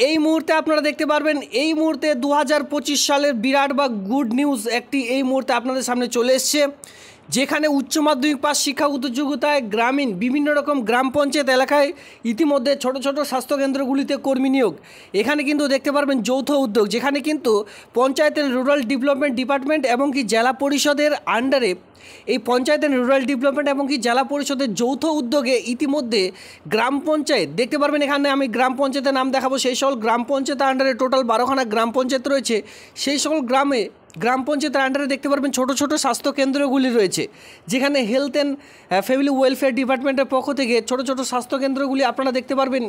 এই মুহূর্তে আপনারা দেখতে পারবেন, এই মুহূর্তে 2025 সালের বিরাট বা গুড নিউজ একটি এই মুহূর্তে আপনাদের সামনে চলে এসছে, যেখানে উচ্চ মাধ্যমিক পাস শিক্ষা প্রতিযোগিতায় গ্রামীণ বিভিন্ন রকম গ্রাম পঞ্চায়েত এলাকায় ইতিমধ্যে ছোট ছোট স্বাস্থ্যকেন্দ্রগুলিতে কর্মী নিয়োগ। এখানে কিন্তু দেখতে পারবেন যৌথ উদ্যোগ, যেখানে কিন্তু panchayat and rural development department এবং কি জেলা পরিষদের আন্ডারে এই পঞ্চায়েত অ্যান্ড রুরাল ডেভেলপমেন্ট এবং কি জেলা পরিষদের যৌথ উদ্যোগে ইতিমধ্যে গ্রাম পঞ্চায়েত দেখতে পারবেন। এখানে আমি গ্রাম পঞ্চায়েতের নাম দেখাবো। সেই সকল গ্রাম পঞ্চায়েতের আন্ডারে টোটাল 12খানা গ্রাম পঞ্চায়েত রয়েছে। সেই সকল গ্রাম পঞ্চায়েতের আন্ডারে দেখতে পারবেন ছোট ছোট স্বাস্থ্যকেন্দ্রগুলি রয়েছে, যেখানে হেলথ অ্যান্ড ফ্যামিলি ওয়েলফেয়ার ডিপার্টমেন্টের পক্ষ থেকে ছোট ছোট স্বাস্থ্যকেন্দ্রগুলি আপনারা দেখতে পারবেন।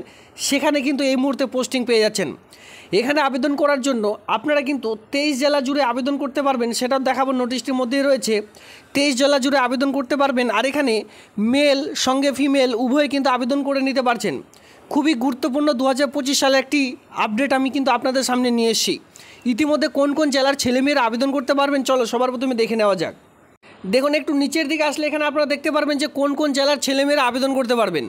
সেখানে কিন্তু এই মুহূর্তে পোস্টিং পেয়ে যাচ্ছেন। এখানে আবেদন করার জন্য আপনারা কিন্তু 23 জেলা জুড়ে আবেদন করতে পারবেন, সেটাও দেখাবো। নোটিশটির মধ্যেই রয়েছে 23 জেলা জুড়ে আবেদন করতে পারবেন। আর এখানে মেল সঙ্গে ফিমেল উভয়ে কিন্তু আবেদন করে নিতে পারছেন। খুবই গুরুত্বপূর্ণ 2025 সালে একটি আপডেট আমি কিন্তু আপনাদের সামনে নিয়ে এসেছি। ইতিমধ্যে কোন কোন জেলার ছেলেমেয়েরা আবেদন করতে পারবেন, চলো সবার প্রথমে দেখে নেওয়া যাক। দেখুন, একটু নিচের দিকে আসলে এখানে আপনারা দেখতে পারবেন যে কোন কোন জেলার ছেলেমেয়েরা আবেদন করতে পারবেন।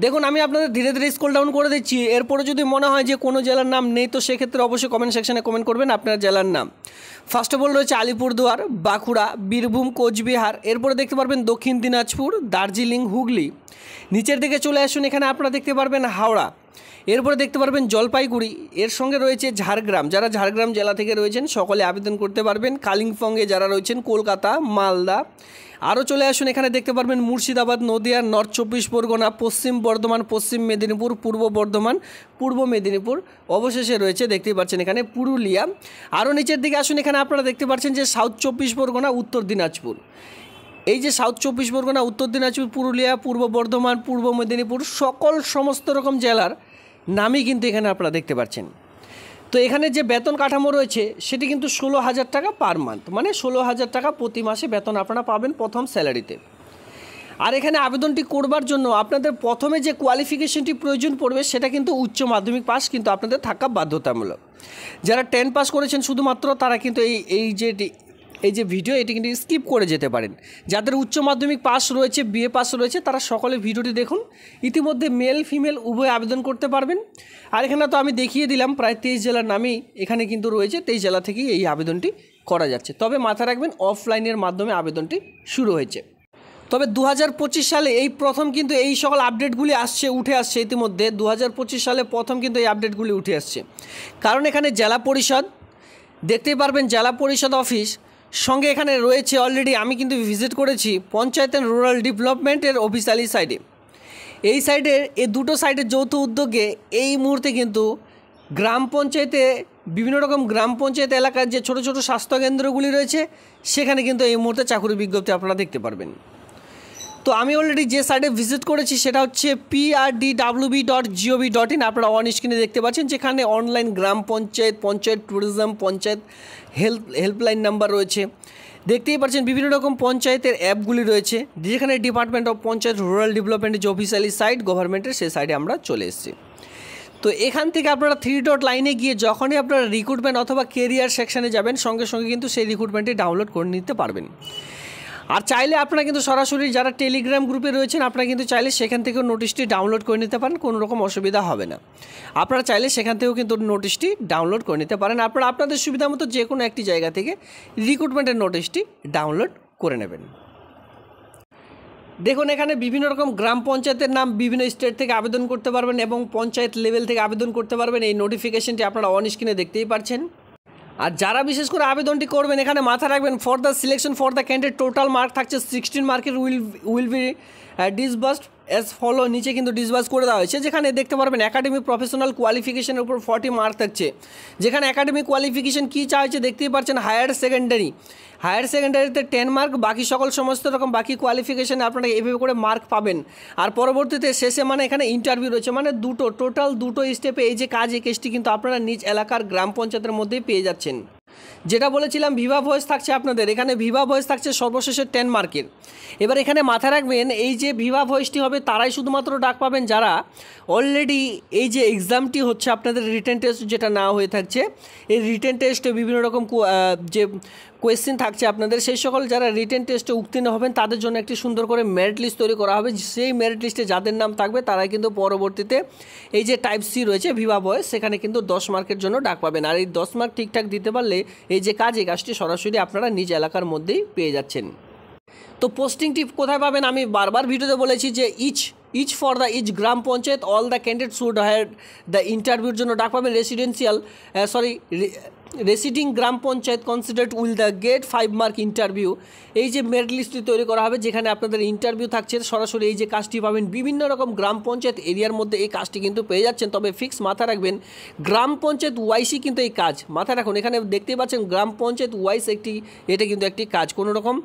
দেখুন, আমি আপনাদের ধীরে ধীরে স্ক্রল ডাউন করে দিচ্ছি। এরপরে যদি মনে হয় যে কোনো জেলার নাম নেই, তো সেক্ষেত্রে অবশ্যই কমেন্ট সেকশনে কমেন্ট করবেন আপনার জেলার নাম। ফার্স্ট অফ অল রয়েছে আলিপুরদুয়ার, বাঁকুড়া, বীরভূম, কোচবিহার। এরপরে দেখতে পারবেন দক্ষিণ দিনাজপুর, দার্জিলিং, হুগলি। নিচের দিকে চলে আসুন, এখানে আপনারা দেখতে পারবেন হাওড়া। এরপরে দেখতে পারবেন জলপাইগুড়ি। এর সঙ্গে রয়েছে ঝাড়গ্রাম। যারা ঝাড়গ্রাম জেলা থেকে রয়েছেন সকলে আবেদন করতে পারবেন। কালিম্পংয়ে যারা রয়েছেন কলকাতা, মালদা। আরও চলে আসুন, এখানে দেখতে পারবেন মুর্শিদাবাদ, নদিয়া, নর্থ 24 পরগনা, পশ্চিম বর্ধমান, পশ্চিম মেদিনীপুর, পূর্ব বর্ধমান, পূর্ব মেদিনীপুর। অবশেষে রয়েছে দেখতেই পাচ্ছেন এখানে পুরুলিয়া। আরও নিচের দিকে আসুন, এখানে আপনারা দেখতে পাচ্ছেন যে সাউথ 24 পরগনা, উত্তর দিনাজপুর। এই যে সাউথ 24 পরগনা, উত্তর দিনাজপুর, পুরুলিয়া, পূর্ব বর্ধমান, পূর্ব মেদিনীপুর, সমস্ত রকম জেলার নামই কিন্তু এখানে আপনারা দেখতে পাচ্ছেন। তো এখানে যে বেতন কাঠামো রয়েছে সেটি কিন্তু 16,000 টাকা পার মান্থ, মানে 16,000 টাকা প্রতি মাসে বেতন আপনারা পাবেন প্রথম স্যালারিতে। আর এখানে আবেদনটি করবার জন্য আপনাদের প্রথমে যে কোয়ালিফিকেশনটি প্রয়োজন পড়বে সেটা কিন্তু উচ্চ মাধ্যমিক পাস কিন্তু আপনাদের থাকা বাধ্যতামূলক। যারা 10 পাস করেছেন শুধুমাত্র তারা কিন্তু এই যে ভিডিও এটি কিন্তু স্কিপ করে যেতে পারেন। যাদের উচ্চ মাধ্যমিক পাস রয়েছে, বিএ পাস রয়েছে, তারা সকলে ভিডিওটি দেখুন। ইতিমধ্যে মেল ফিমেল উভয় আবেদন করতে পারবেন। আর এখানে তো আমি দেখিয়ে দিলাম প্রায় 23 জেলার নামেই এখানে কিন্তু রয়েছে। 23 জেলা থেকেই এই আবেদনটি করা যাচ্ছে। তবে মাথায় রাখবেন অফলাইনের মাধ্যমে আবেদনটি শুরু হয়েছে। তবে 2025 সালে এই প্রথম কিন্তু এই সকল আপডেটগুলি উঠে আসছে। ইতিমধ্যে 2025 সালে প্রথম কিন্তু এই আপডেটগুলি উঠে আসছে। কারণ এখানে জেলা পরিষদ দেখতেই পারবেন, জেলা পরিষদ অফিস সঙ্গে এখানে রয়েছে। অলরেডি আমি কিন্তু ভিজিট করেছি পঞ্চায়েত অ্যান্ড রুরাল ডেভেলপমেন্টের অফিসিয়ালি সাইডে। এই সাইডের এই দুটো সাইডের যৌথ উদ্যোগে এই মুহূর্তে কিন্তু গ্রাম পঞ্চায়েতে বিভিন্ন রকম গ্রাম পঞ্চায়েত এলাকার যে ছোট ছোট স্বাস্থ্যকেন্দ্রগুলি রয়েছে সেখানে কিন্তু এই মুহূর্তে চাকরি বিজ্ঞপ্তি আপনারা দেখতে পারবেন। তো আমি অলরেডি যে সাইটে ভিজিট করেছি সেটা হচ্ছে prdwb.gov.in। আপনারা অন স্ক্রিনে দেখতে পাচ্ছেন, যেখানে online gram panchayat, panchayat tourism, panchayat helpline number রয়েছে। দেখতেই পাচ্ছেন বিভিন্ন রকম পঞ্চায়েতের অ্যাপগুলি রয়েছে, যেখানে ডিপার্টমেন্ট অফ পঞ্চায়েত রুরাল ডেভেলপমেন্টের যে অফিসিয়ালি সাইট গভর্নমেন্টের, সেই সাইটে আমরা চলে এসেছি। তো এখান থেকে আপনারা 3 ডট লাইনে গিয়ে যখনই আপনারা রিক্রুটমেন্ট অথবা কেরিয়ার সেকশানে যাবেন, সঙ্গে সঙ্গে কিন্তু সেই রিক্রুটমেন্টটি ডাউনলোড করে নিতে পারবেন। আর চাইলে আপনারা কিন্তু সরাসরি যারা টেলিগ্রাম গ্রুপে রয়েছেন, আপনারা কিন্তু চাইলে সেখান থেকেও নোটিশটি ডাউনলোড করে নিতে পারেন, কোনো রকম অসুবিধা হবে না। আপনারা চাইলে সেখান থেকেও কিন্তু নোটিশটি ডাউনলোড করে নিতে পারেন। আপনারা আপনাদের সুবিধা মতো যে কোনো একটি জায়গা থেকে রিক্রুটমেন্টের নোটিশটি ডাউনলোড করে নেবেন। দেখুন, এখানে বিভিন্ন রকম গ্রাম পঞ্চায়েতের নাম বিভিন্ন স্টেট থেকে আবেদন করতে পারবেন এবং পঞ্চায়েত লেভেল থেকে আবেদন করতে পারবেন। এই নোটিফিকেশনটি আপনারা অন স্ক্রিনে দেখতেই পাচ্ছেন। আর যারা বিশেষ করে আবেদনটি করবেন, এখানে মাথায় রাখবেন for the selection for the candidate total mark থাকছে 16 মার্কের will be disbursed as follow. নিচে কিন্তু ডিসবার্স করে দেওয়া হয়েছে, যেখানে দেখতে পারবেন একাডেমিক প্রফেশনাল কোয়ালিফিকেশনের উপর 40 মার্ক থাকছে। যেখানে একাডেমিক কোয়ালিফিকেশন কী চাইছে দেখতেই পাচ্ছেন, হায়ার সেকেন্ডারিতে 10 মার্ক, বাকি সমস্ত রকম বাকি কোয়ালিফিকেশানে আপনারা এইভাবে করে মার্ক পাবেন। আর পরবর্তীতে শেষে মানে এখানে ইন্টারভিউ রয়েছে, মানে টোটাল দুটো স্টেপে এই যে কাজ, এই কেসটি কিন্তু আপনারা নিজ এলাকার গ্রাম পঞ্চায়েতের মধ্যেই পেয়ে যাচ্ছেন। যেটা বলেছিলাম ভিভা ভয়েস থাকছে আপনাদের, এখানে ভিভা ভয়েস থাকছে সর্বশেষে 10 মার্কের। এবার এখানে মাথায় রাখবেন এই যে ভিভা ভয়েসটি হবে তারাই শুধুমাত্র ডাক পাবেন যারা অলরেডি এই যে এক্সামটি হচ্ছে আপনাদের রিটেন টেস্ট যেটা না হয়ে থাকছে, এই রিটেন টেস্টে বিভিন্ন রকম যে কোয়েশ্চেন থাকছে আপনাদের, সেই সকল যারা রিটেন টেস্টে উত্তীর্ণ হবেন তাদের জন্য একটি সুন্দর করে মেরিট লিস্ট তৈরি করা হবে। সেই মেরিট লিস্টে যাদের নাম থাকবে তারাই কিন্তু পরবর্তীতে এই যে টাইপ সি রয়েছে ভিভা ভয়েস, সেখানে কিন্তু 10 মার্কের জন্য ডাক পাবেন। আর এই 10 মার্ক ঠিকঠাক দিতে পারলে এই যে এই কাজটি সরাসরি আপনারা নিজ এলাকার মধ্যেই পেয়ে যাচ্ছেন। তো পোস্টিংটি কোথায় পাবেন আমি বারবার ভিডিওতে বলেছি যে each for the each gram panchayat all the candidate should have the ইন্টারভিউর জন্য ডাক পাবেন। Residing gram panchayat considered will the get 5 mark interview. এই যে মেরিট লিস্টটি তৈরি করা হবে যেখানে আপনাদের ইন্টারভিউ থাকছে, সরাসরি এই যে কাজটি পাবেন বিভিন্ন রকম গ্রাম পঞ্চায়েত এরিয়ার মধ্যে এই কাজটি কিন্তু পেয়ে যাচ্ছেন। তবে ফিক্স মাথা রাখবেন গ্রাম পঞ্চায়েত ওয়াইসই কিন্তু এই কাজ মাথা রাখুন। এখানে দেখতেই পাচ্ছেন গ্রাম পঞ্চায়েত ওয়াইস এটা কিন্তু একটি কাজ, কোনো রকম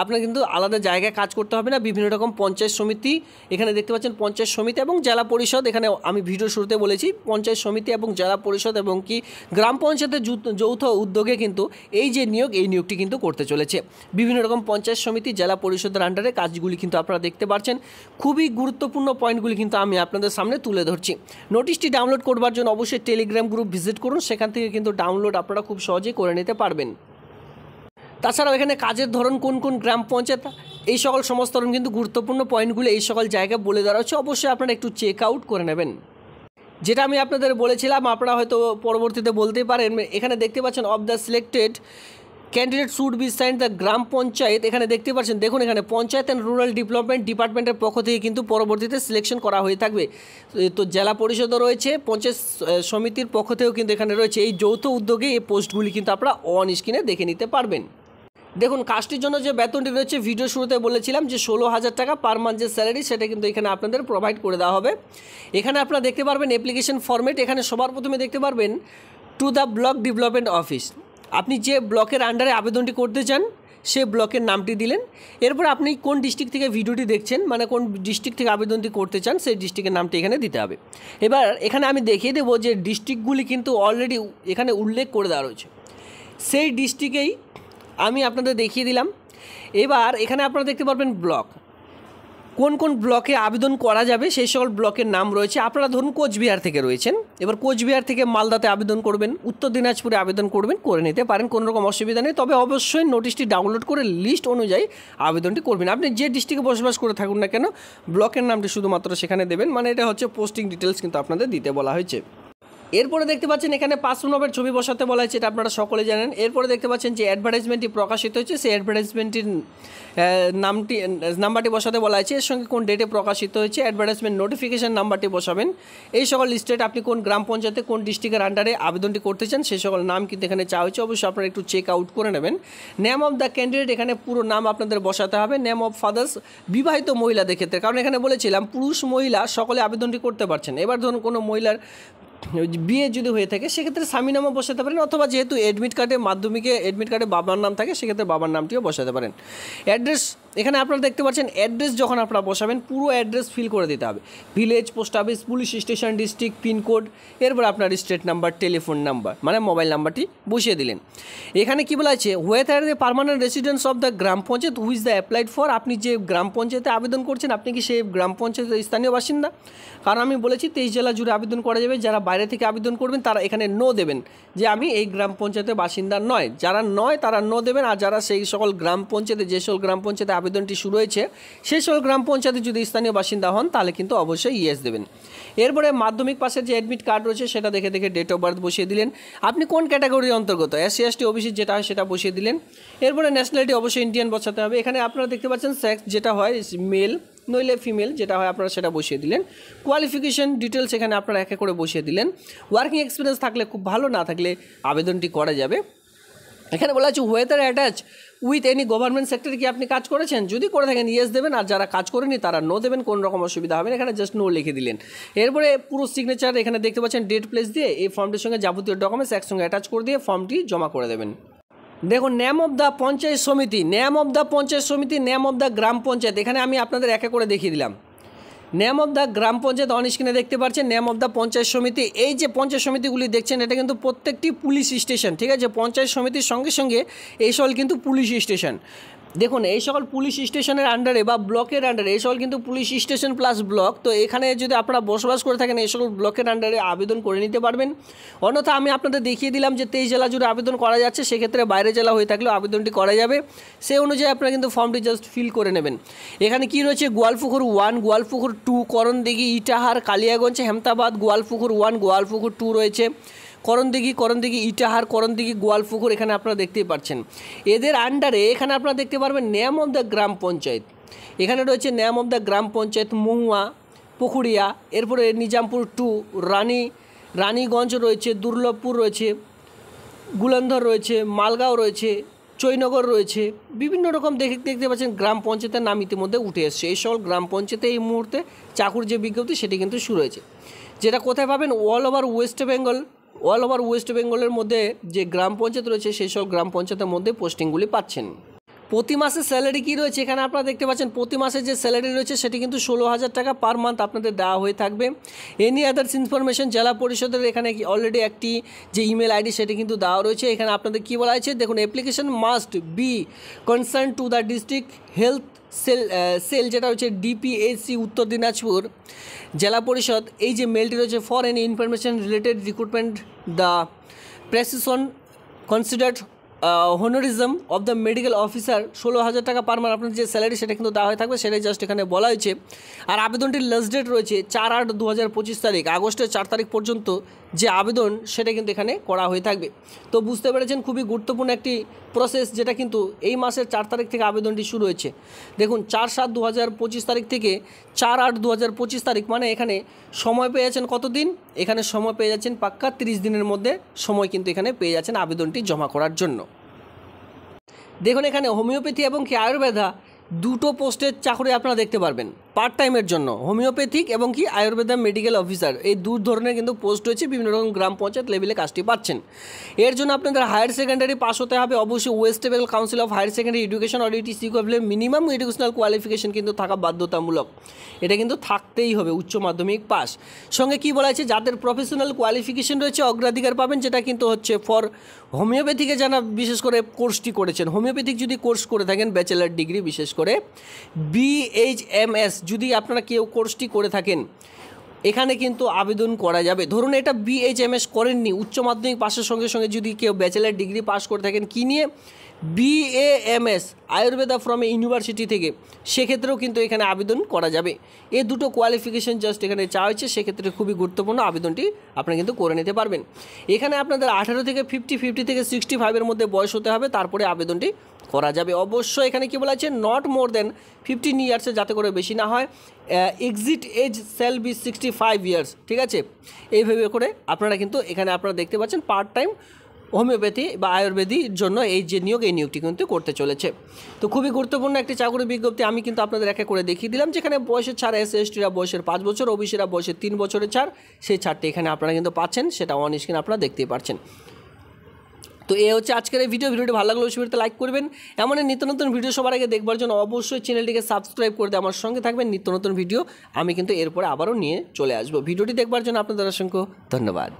আপনার কিন্তু আলাদা জায়গায় কাজ করতে হবে না। বিভিন্ন রকম পঞ্চায়েত সমিতি এখানে দেখতে পাচ্ছেন, পঞ্চায়েত সমিতি এবং জেলা পরিষদ, এখানে আমি ভিডিও শুরুতে বলেছি পঞ্চায়েত সমিতি এবং জেলা পরিষদ এবং কি গ্রাম পঞ্চায়েতের যৌথ উদ্যোগে কিন্তু এই যে নিয়োগটি কিন্তু করতে চলেছে। বিভিন্ন রকম পঞ্চায়েত সমিতি জেলা পরিষদের আন্ডারে কাজগুলি কিন্তু আপনারা দেখতে পাচ্ছেন। খুবই গুরুত্বপূর্ণ পয়েন্টগুলি কিন্তু আমি আপনাদের সামনে তুলে ধরছি। নোটিশটি ডাউনলোড করবার জন্য অবশ্যই টেলিগ্রাম গ্রুপ ভিজিট করুন, সেখান থেকে কিন্তু ডাউনলোড আপনারা খুব সহজেই করে নিতে পারবেন। তাছাড়াও এখানে কাজের ধরন কোন কোন গ্রাম পঞ্চায়েত এই সকল সমস্ত ধরন কিন্তু গুরুত্বপূর্ণ পয়েন্টগুলো এই সকল জায়গায় বলে দেওয়া হচ্ছে, অবশ্যই আপনারা একটু চেক আউট করে নেবেন। যেটা আমি আপনাদের বলেছিলাম আপনারা হয়তো পরবর্তীতে বলতেই পারেন, এখানে দেখতে পাচ্ছেন of the selected candidate should be sign the gram panchayat, এখানে দেখতে পাচ্ছেন দেখুন এখানে পঞ্চায়েত অ্যান্ড রুরাল ডেভেলপমেন্ট ডিপার্টমেন্টের পক্ষ থেকে কিন্তু পরবর্তীতে সিলেকশন করা হয়ে থাকবে। তো জেলা পরিষদও রয়েছে, পঞ্চায়েত সমিতির পক্ষ থেকেও কিন্তু এখানে রয়েছে। এই যৌথ উদ্যোগে এই পোস্টগুলি কিন্তু আপনারা অন স্ক্রিনে দেখে নিতে পারবেন। দেখুন কাজটির জন্য যে বেতনটি রয়েছে ভিডিও শুরুতে বলেছিলাম যে 16,000 টাকা পার মান্থ যে স্যালারি, সেটা কিন্তু এখানে আপনাদের প্রোভাইড করে দেওয়া হবে। এখানে আপনারা দেখতে পারবেন অ্যাপ্লিকেশন ফরম্যাট, এখানে সবার প্রথমে দেখতে পারবেন to the block development office. আপনি যে ব্লকের আন্ডারে আবেদনটি করতে চান সে ব্লকের নামটি দিলেন, এরপর আপনি কোন ডিস্ট্রিক্ট থেকে ভিডিওটি দেখছেন মানে কোন ডিস্ট্রিক্ট থেকে আবেদনটি করতে চান সেই ডিস্ট্রিক্টের নামটি এখানে দিতে হবে। এবার এখানে আমি দেখিয়ে দেবো যে ডিস্ট্রিক্টগুলি কিন্তু অলরেডি এখানে উল্লেখ করে দেওয়া রয়েছে, সেই ডিস্ট্রিক্টেই আমি আপনাদের দেখিয়ে দিলাম। এবার এখানে আপনারা দেখতে পারবেন ব্লক, কোন কোন ব্লকে আবেদন করা যাবে সেই সকল ব্লকের নাম রয়েছে। আপনারা ধরুন কোচবিহার থেকে রয়েছেন, এবার কোচবিহার থেকে মালদাতে আবেদন করবেন, উত্তর দিনাজপুরে আবেদন করবেন, করে নিতে পারেন, কোনো রকম অসুবিধা নেই। তবে অবশ্যই নোটিশটি ডাউনলোড করে লিস্ট অনুযায়ী আবেদনটি করবেন। আপনি যে ডিস্ট্রিক্টে বসবাস করে থাকুন না কেন ব্লকের নামটি শুধুমাত্র সেখানে দেবেন, মানে এটা হচ্ছে পোস্টিং ডিটেলস কিন্তু আপনাদের দিতে বলা হয়েছে। এরপরে দেখতে পাচ্ছেন এখানে পাসপোর্টের ছবি বসাতে বলা হয়েছে, এটা আপনারা সকলে জানেন। এরপরে দেখতে পাচ্ছেন যে অ্যাডভার্টাইজমেন্টটি প্রকাশিত হয়েছে, সেই অ্যাডভার্টাইজমেন্টের নাম্বারটি বসাতে বলা হয়েছে, এর সঙ্গে কোন ডেটে প্রকাশিত হয়েছে, অ্যাডভার্টাইজমেন্ট নোটিফিকেশন নাম্বারটি বসাবেন। এই সকল লিস্টেড আপনি কোন গ্রাম পঞ্চায়েতে কোন ডিস্ট্রিক্টের আন্ডারে আবেদনটি করতে চান সেই সকল নাম কিন্তু এখানে চাওয়া হয়েছে, অবশ্যই আপনারা একটু চেক আউট করে নেবেন। নেম অফ দ্য ক্যান্ডিডেট, এখানে পুরো নাম আপনাদের বসাতে হবে। নেম অফ ফাদার্স, বিবাহিত মহিলাদের ক্ষেত্রে, কারণ এখানে বলেছিলাম পুরুষ মহিলা সকলে আবেদনটি করতে পারছেন। এবার ধরুন কোনো মহিলার বিয়ে যদি হয়ে থাকে সেক্ষেত্রে স্বামী নামও বসাতে পারেন, অথবা যেহেতু অ্যাডমিট কার্ডে বাবার নাম থাকে সেক্ষেত্রে বাবার নামটিও বসাতে পারেন। অ্যাড্রেস, এখানে আপনারা দেখতে পাচ্ছেন অ্যাড্রেস যখন আপনারা বসাবেন পুরো অ্যাড্রেস ফিল করে দিতে হবে, village, post office, police station, district, pincode, এরপর আপনার স্টেট নাম্বার, টেলিফোন নাম্বার মানে মোবাইল নাম্বারটি বসিয়ে দিলেন। এখানে কী বলা আছে, whether the permanent residence of the gram panchayat which the applied for, আপনি যে গ্রাম পঞ্চায়েতে আবেদন করছেন আপনি কি সেই গ্রাম পঞ্চায়েতের স্থানীয় বাসিন্দা? কারণ আমি বলেছি 23 জেলা জুড়ে আবেদন করা যাবে, যারা বাইরে থেকে আবেদন করবেন তারা এখানে নো দেবেন যে আমি এই গ্রাম পঞ্চায়েতের বাসিন্দা নয়, যারা নয় তারা নো দেবেন। আর যারা সেই সকল গ্রাম পঞ্চায়েতে যে সকল গ্রাম পঞ্চায়েতে আবেদনটি শুরু হয়েছে সেই সকল গ্রাম পঞ্চায়েতে যদি স্থানীয় বাসিন্দা হন তাহলে কিন্তু অবশ্যই ইয়েস দেবেন। এরপরে মাধ্যমিক পাশের যে অ্যাডমিট কার্ড রয়েছে সেটা দেখে ডেট অফ বার্থ বসিয়ে দিলেন। আপনি কোন ক্যাটাগরির অন্তর্গত, SC ST OBC যেটা হয় সেটা বসিয়ে দিলেন। এরপরে ন্যাশনালিটি অবশ্যই ইন্ডিয়ান বসাতে হবে। এখানে আপনারা দেখতে পাচ্ছেন সেক্স যেটা হয় মেল নইলে ফিমেল যেটা হয় আপনারা সেটা বসিয়ে দিলেন। কোয়ালিফিকেশন ডিটেলস এখানে আপনারা একে করে বসিয়ে দিলেন। ওয়ার্কিং এক্সপিরিয়েন্স থাকলে খুব ভালো, না থাকলে আবেদনটি করা যাবে। এখানে বলা আছে weather attach with any government সেক্টরে কি আপনি কাজ করেছেন, যদি করে থাকেন ইয়েস দেবেন, আর যারা কাজ করেনি তারা নো দেবেন, কোনো রকম অসুবিধা হবে না। এখানে জাস্ট নো লিখে দিলেন। এরপরে পুরো সিগনেচার এখানে দেখতে পাচ্ছেন ডেট প্লেস দিয়ে এই ফর্মটির সঙ্গে যাবতীয় ডকুমেন্টস একসঙ্গে অ্যাটাচ করে দিয়ে ফর্মটি জমা করে দেবেন। দেখুন নেম অফ দ্য পঞ্চায়েত সমিতি, নেম অফ দ্য পঞ্চায়েত সমিতি, name of the gram panchayat, এখানে আমি আপনাদের একে করে দেখিয়ে দিলাম। Name of the gram panchayat on স্ক্রিনে দেখতে পাচ্ছেন, নেম অফ দ্য পঞ্চায়েত সমিতি। এই যে পঞ্চায়েত সমিতিগুলি দেখছেন এটা কিন্তু প্রত্যেকটি পুলিশ স্টেশন, ঠিক আছে। পঞ্চায়েত সমিতির সঙ্গে সঙ্গে এই সকল কিন্তু পুলিশ স্টেশন। দেখুন এই সকল পুলিশ স্টেশনের আন্ডারে বা ব্লকের আন্ডারে এই সকল কিন্তু পুলিশ স্টেশন প্লাস ব্লক। তো এখানে যদি আপনারা বসবাস করে থাকেন এই সকল ব্লকের আন্ডারে আবেদন করে নিতে পারবেন। অন্যথা আমি আপনাদের দেখিয়ে দিলাম যে 23 জেলা জুড়ে আবেদন করা যাচ্ছে, সেক্ষেত্রে বাইরে জেলা হয়ে থাকলেও আবেদনটি করা যাবে। সেই অনুযায়ী আপনারা কিন্তু ফর্মটি জাস্ট ফিল করে নেবেন। এখানে কি রয়েছে, গোয়ালপুকুর 1, গোয়ালপুকুর 2, করণদিঘি, ইটাহার, কালিয়াগঞ্জ, হেমতাবাদ, গোয়ালপুকুর 1, গোয়ালপুকুর 2 রয়েছে, করণদিঘি, ইটাহার, করণদিঘি, গোয়ালপুকুর এখানে আপনারা দেখতেই পাচ্ছেন। এদের আন্ডারে এখানে আপনারা দেখতে পারবেন name of the gram panchayat. এখানে রয়েছে name of the gram panchayat মহুয়া, পুকুরিয়া, এরপরে নিজামপুর 2, রানীগঞ্জ রয়েছে, দুর্লভপুর রয়েছে, গুলন্ধর রয়েছে, মালগাঁও রয়েছে, চৈনগর রয়েছে। বিভিন্ন রকম দেখতে পাচ্ছেন গ্রাম পঞ্চায়েতের নাম ইতিমধ্যে উঠে এসছে। এই সকল গ্রাম পঞ্চায়েতে এই মুহূর্তে চাকুর যে বিজ্ঞপ্তি সেটি কিন্তু শুরু হয়েছে, যেটা কোথায় পাবেন, অল ওভার ওয়েস্ট বেঙ্গলের মধ্যে যে গ্রাম পঞ্চায়েত রয়েছে সেই সব গ্রাম পঞ্চায়েতের মধ্যে পোস্টিংগুলি পাচ্ছেন। প্রতি মাসে স্যালারি কী রয়েছে এখানে আপনারা দেখতে পাচ্ছেন। প্রতি মাসে যে স্যালারি রয়েছে সেটি কিন্তু 16,000 টাকা পার মান্থ আপনাদের দেওয়া হয়ে থাকবে। এনি আদার্স ইনফরমেশন জেলা পরিষদের এখানে অলরেডি একটি যে ইমেল আইডি সেটি কিন্তু দেওয়া রয়েছে। এখানে আপনাদের কী বলা হয়েছে দেখুন, application must be concern to the district health cell যেটা হচ্ছে ডিপিএসসি উত্তর দিনাজপুর জেলা পরিষদ। এই যে মেলটি রয়েছে, for any information related recruitment the position considered honorarium of the medical officer 16,000 taka per month আপনার যে স্যালারি সেটা কিন্তু দেওয়া হয়ে থাকবে, সেটাই জাস্ট এখানে বলা হয়েছে। আর আবেদনটির লাস্ট ডেট রয়েছে 4/8/2025 তারিখ, আগস্টের 4 তারিখ পর্যন্ত যে আবেদন সেটা কিন্তু এখানে করা হয়ে থাকবে। তো বুঝতে পেরেছেন খুবই গুরুত্বপূর্ণ একটি প্রসেস, যেটা কিন্তু এই মাসের 4 তারিখ থেকে আবেদনটি শুরু হয়েছে। দেখুন 4/7/2025 তারিখ থেকে 4/8/2025 তারিখ, মানে এখানে সময় পেয়ে যাচ্ছেন কতদিন, এখানে সময় পেয়ে যাচ্ছেন পাক্কা 30 দিনের মধ্যে সময় কিন্তু এখানে পেয়ে যাচ্ছেন আবেদনটি জমা করার জন্য। দেখুন এখানে হোমিওপ্যাথি এবং কি আয়ুর্বেদা দুটো পোস্টের চাকরি আপনারা দেখতে পারবেন পার্ট টাইমের জন্য। হোমিওপ্যাথিক এবং কি আয়ুর্বেদা মেডিকেল অফিসার এই দু ধরনের কিন্তু পোস্ট রয়েছে, বিভিন্ন রকম গ্রাম পঞ্চায়েত লেভেলে কাজটি পাচ্ছেন। এর জন্য আপনাদের হায়ার সেকেন্ডারি পাস হতে হবে অবশ্যই। West Bengal council of higher secondary education or ETC equivalent minimum educational qualification কিন্তু থাকা বাধ্যতামূলক, এটা কিন্তু থাকতেই হবে, উচ্চ মাধ্যমিক পাস। সঙ্গে কি বলা আছে, যাদের প্রফেশনাল কোয়ালিফিকেশন রয়েছে অগ্রাধিকার পাবেন, যেটা কিন্তু হচ্ছে ফর হোমিওপ্যাথিকে যারা বিশেষ করে কোর্সটি করেছেন, হোমিওপ্যাথিক যদি কোর্স করে থাকেন ব্যাচেলার ডিগ্রি, বিশেষ করে BHMS যদি আপনারা কেউ কোর্সটি করে থাকেন এখানে কিন্তু আবেদন করা যাবে। ধরুন এটা BHMS করেননি, উচ্চ মাধ্যমিক পাশের সঙ্গে সঙ্গে যদি কেউ ব্যাচেলার ডিগ্রি পাস করে থাকেন কী নিয়ে, BAMS Ayurveda from a university থেকে, সেক্ষেত্রেও কিন্তু এখানে আবেদন করা যাবে। এই দুটো কোয়ালিফিকেশন জাস্ট এখানে চাওয়া হয়েছে, সেক্ষেত্রে খুবই গুরুত্বপূর্ণ, আবেদনটি আপনারা কিন্তু করে নিতে পারবেন। এখানে আপনাদের 18 থেকে 50 থেকে 65 মধ্যে বয়স হতে হবে, তারপরে আবেদনটি করা যাবে। অবশ্যই এখানে কি বলা আছে, নট মোর দেন 15 ইয়ার্সে, যাতে করে বেশি না হয়। Exit age shall be 65 years, ঠিক আছে। এইভাবে করে আপনারা কিন্তু এখানে আপনারা দেখতে পাচ্ছেন পার্ট টাইম হোমিওপ্যাথি বা আয়ুর্বেদির জন্য এই যে নিয়োগ, এই নিয়োগটি কিন্তু করতে চলেছে। তো খুবই গুরুত্বপূর্ণ একটি চাকরি বিজ্ঞপ্তি আমি কিন্তু আপনাদের একা করে দেখিয়ে দিলাম, যেখানে বয়সের ছাড় SC/STরা বয়সের 5 বছর, ওবিসিরা বয়সের 3 বছরের ছাড়, সেই ছাড়টি এখানে আপনারা কিন্তু পাচ্ছেন, সেটা অন স্ক্রিন আপনারা দেখতেই পাচ্ছেন। তো এই হচ্ছে আজকের এই ভিডিওটি ভালো লাগলে অবশ্যই লাইক করবেন। এমন নিত্য নতুন ভিডিও সবার আগে দেখবার জন্য অবশ্যই চ্যানেলটিকে সাবস্ক্রাইব করে দিয়ে আমার সঙ্গে থাকবেন। নিত্য নতুন ভিডিও আমি কিন্তু এরপরে আবারও নিয়ে চলে আসবো। ভিডিওটি দেখবার জন্য আপনাদের অসংখ্য ধন্যবাদ।